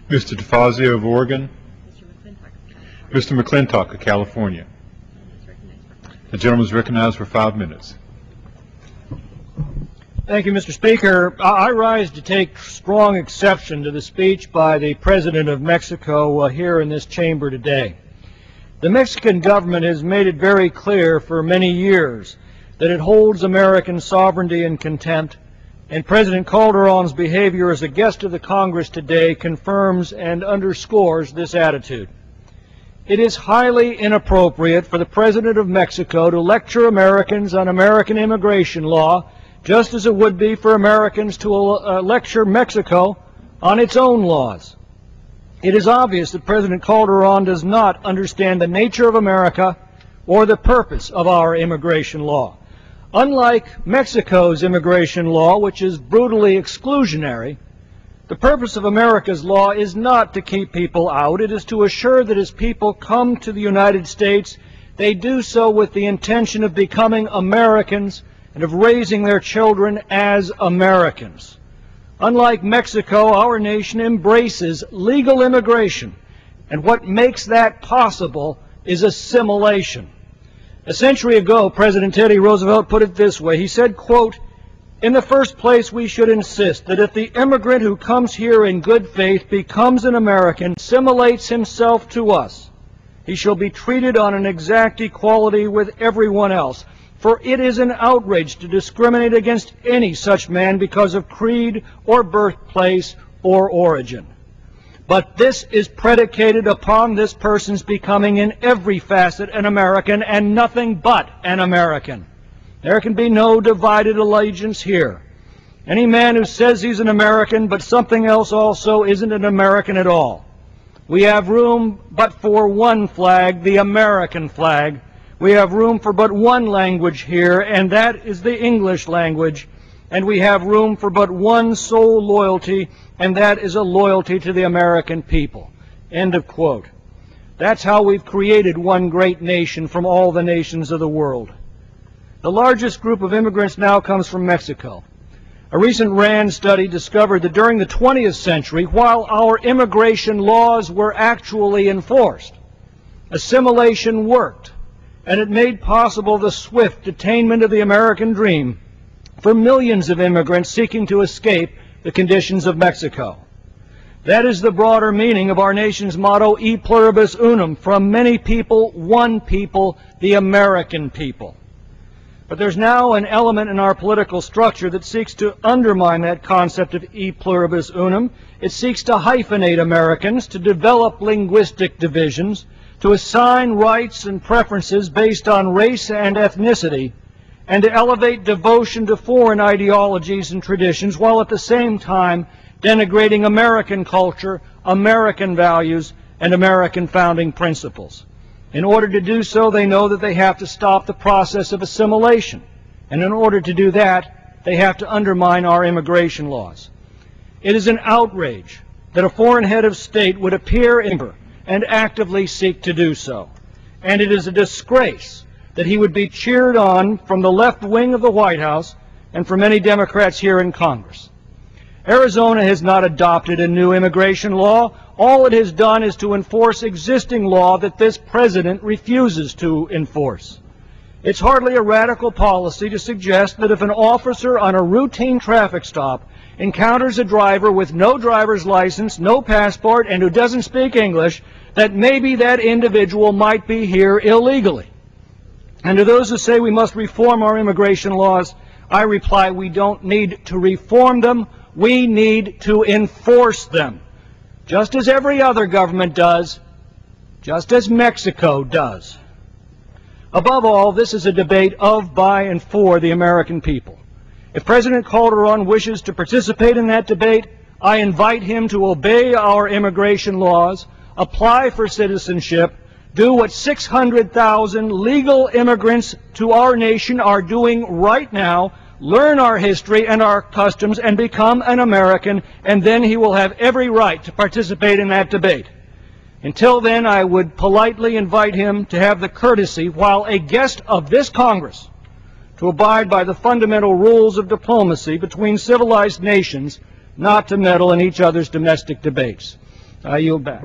Mr. DeFazio of Oregon. Mr. McClintock of California. The gentleman is recognized for 5 minutes. Thank you, Mr. Speaker. I rise to take strong exception to the speech by the President of Mexico here in this chamber today. The Mexican government has made it very clear for many years that it holds American sovereignty in contempt, and President Calderon's behavior as a guest of the Congress today confirms and underscores this attitude. It is highly inappropriate for the President of Mexico to lecture Americans on American immigration law, just as it would be for Americans to lecture Mexico on its own laws. It is obvious that President Calderon does not understand the nature of America or the purpose of our immigration law. Unlike Mexico's immigration law, which is brutally exclusionary, the purpose of America's law is not to keep people out. It is to assure that as people come to the United States, they do so with the intention of becoming Americans and of raising their children as Americans. Unlike Mexico, our nation embraces legal immigration, and what makes that possible is assimilation. A century ago, President Teddy Roosevelt put it this way. He said, quote, "In the first place, we should insist that if the immigrant who comes here in good faith becomes an American, assimilates himself to us, he shall be treated on an exact equality with everyone else. For it is an outrage to discriminate against any such man because of creed or birthplace or origin. But this is predicated upon this person's becoming in every facet an American and nothing but an American. There can be no divided allegiance here. Any man who says he's an American but something else also isn't an American at all. We have room but for one flag, the American flag. We have room for but one language here, and that is the English language. And we have room for but one sole loyalty, and that is a loyalty to the American people." End of quote. That's how we've created one great nation from all the nations of the world. The largest group of immigrants now comes from Mexico. A recent RAND study discovered that during the 20th century, while our immigration laws were actually enforced, assimilation worked, and it made possible the swift attainment of the American dream for millions of immigrants seeking to escape the conditions of Mexico. That is the broader meaning of our nation's motto, E pluribus unum, from many people, one people, the American people. But there's now an element in our political structure that seeks to undermine that concept of E pluribus unum. It seeks to hyphenate Americans, to develop linguistic divisions, to assign rights and preferences based on race and ethnicity, and to elevate devotion to foreign ideologies and traditions, while at the same time denigrating American culture, American values, and American founding principles. In order to do so, they know that they have to stop the process of assimilation, and in order to do that, they have to undermine our immigration laws. It is an outrage that a foreign head of state would appear in and actively seek to do so, and it is a disgrace that he would be cheered on from the left wing of the White House and from many Democrats here in Congress. Arizona has not adopted a new immigration law. All it has done is to enforce existing law that this president refuses to enforce. It's hardly a radical policy to suggest that if an officer on a routine traffic stop encounters a driver with no driver's license, no passport, and who doesn't speak English, that maybe that individual might be here illegally. And to those who say we must reform our immigration laws, I reply we don't need to reform them, we need to enforce them. Just as every other government does, just as Mexico does. Above all, this is a debate of, by, and for the American people. If President Calderon wishes to participate in that debate, I invite him to obey our immigration laws, apply for citizenship, do what 600,000 legal immigrants to our nation are doing right now, learn our history and our customs, and become an American, and then he will have every right to participate in that debate. Until then, I would politely invite him to have the courtesy, while a guest of this Congress, to abide by the fundamental rules of diplomacy between civilized nations, not to meddle in each other's domestic debates. I yield back.